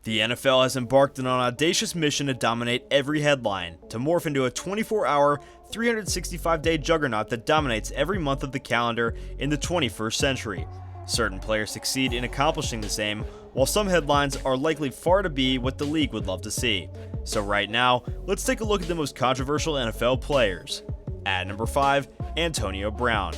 The NFL has embarked on an audacious mission to dominate every headline, to morph into a 24-hour, 365-day juggernaut that dominates every month of the calendar in the 21st century. Certain players succeed in accomplishing the same, while some headlines are likely far to be what the league would love to see. So right now, let's take a look at the most controversial NFL players. At number 5, Antonio Brown.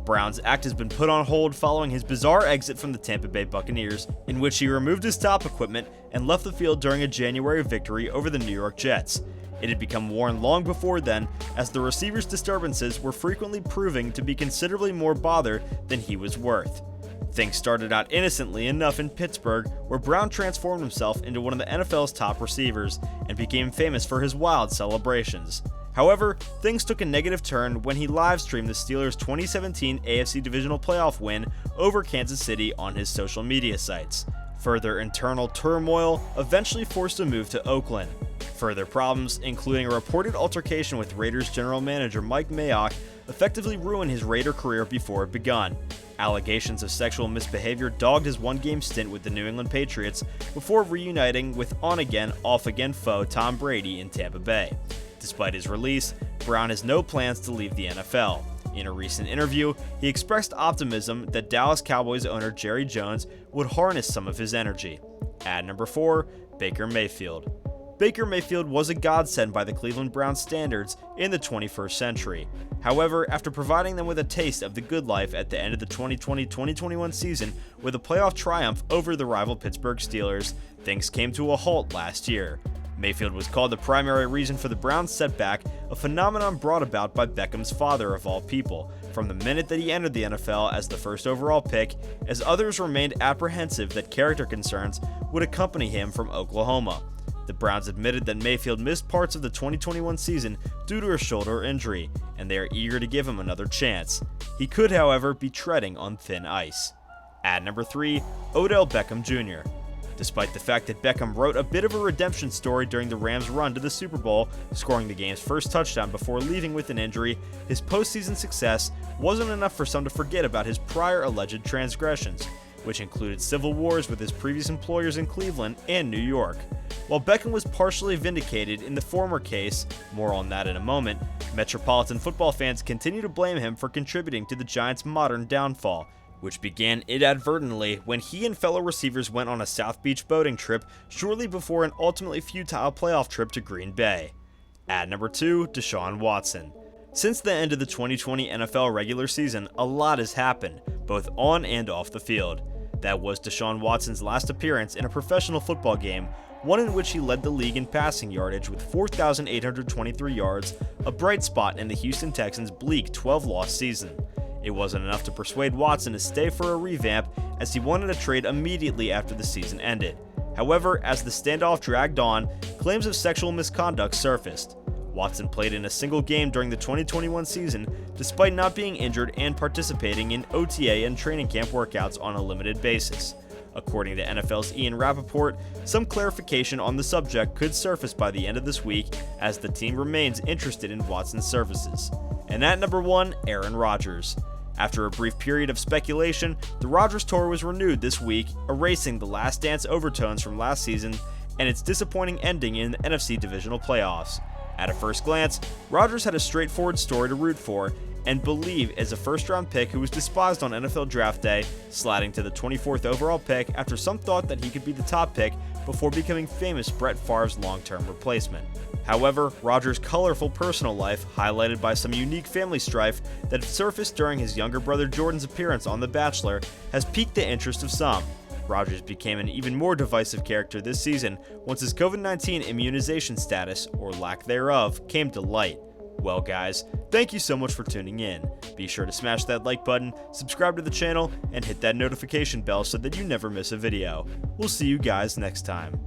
Brown's act has been put on hold following his bizarre exit from the Tampa Bay Buccaneers, in which he removed his top equipment and left the field during a January victory over the New York Jets. It had become worn long before then, as the receiver's disturbances were frequently proving to be considerably more bother than he was worth. Things started out innocently enough in Pittsburgh, where Brown transformed himself into one of the NFL's top receivers and became famous for his wild celebrations. However, things took a negative turn when he live-streamed the Steelers' 2017 AFC Divisional Playoff win over Kansas City on his social media sites. Further internal turmoil eventually forced a move to Oakland. Further problems, including a reported altercation with Raiders general manager Mike Mayock, effectively ruined his Raider career before it begun. Allegations of sexual misbehavior dogged his one-game stint with the New England Patriots before reuniting with on-again, off-again foe Tom Brady in Tampa Bay. Despite his release, Brown has no plans to leave the NFL. In a recent interview, he expressed optimism that Dallas Cowboys owner Jerry Jones would harness some of his energy. At number 4, Baker Mayfield. Baker Mayfield was a godsend by the Cleveland Browns standards in the 21st century. However, after providing them with a taste of the good life at the end of the 2020-2021 season with a playoff triumph over the rival Pittsburgh Steelers, things came to a halt last year. Mayfield was called the primary reason for the Browns' setback, a phenomenon brought about by Beckham's father of all people, from the minute that he entered the NFL as the first overall pick, as others remained apprehensive that character concerns would accompany him from Oklahoma. The Browns admitted that Mayfield missed parts of the 2021 season due to a shoulder injury, and they are eager to give him another chance. He could, however, be treading on thin ice. At number 3, Odell Beckham Jr. Despite the fact that Beckham wrote a bit of a redemption story during the Rams' run to the Super Bowl, scoring the game's first touchdown before leaving with an injury, his postseason success wasn't enough for some to forget about his prior alleged transgressions, which included civil wars with his previous employers in Cleveland and New York. While Beckham was partially vindicated in the former case, more on that in a moment, Metropolitan football fans continue to blame him for contributing to the Giants' modern downfall, which began inadvertently when he and fellow receivers went on a South Beach boating trip shortly before an ultimately futile playoff trip to Green Bay. At number 2, Deshaun Watson. Since the end of the 2020 NFL regular season, a lot has happened, both on and off the field. That was Deshaun Watson's last appearance in a professional football game, one in which he led the league in passing yardage with 4,823 yards, a bright spot in the Houston Texans' bleak 12-loss season. It wasn't enough to persuade Watson to stay for a revamp, as he wanted a trade immediately after the season ended. However, as the standoff dragged on, claims of sexual misconduct surfaced. Watson played in a single game during the 2021 season, despite not being injured and participating in OTA and training camp workouts on a limited basis. According to NFL's Ian Rappaport, some clarification on the subject could surface by the end of this week, as the team remains interested in Watson's services. And at number 1, Aaron Rodgers. After a brief period of speculation, the Rodgers tour was renewed this week, erasing the last dance overtones from last season and its disappointing ending in the NFC Divisional Playoffs. At a first glance, Rodgers had a straightforward story to root for and believe as a first-round pick who was despised on NFL Draft Day, sliding to the 24th overall pick after some thought that he could be the top pick before becoming famous Brett Favre's long-term replacement. However, Rodgers' colorful personal life, highlighted by some unique family strife that surfaced during his younger brother Jordan's appearance on The Bachelor, has piqued the interest of some. Rodgers became an even more divisive character this season once his COVID-19 immunization status, or lack thereof, came to light. Well guys, thank you so much for tuning in. Be sure to smash that like button, subscribe to the channel, and hit that notification bell so that you never miss a video. We'll see you guys next time.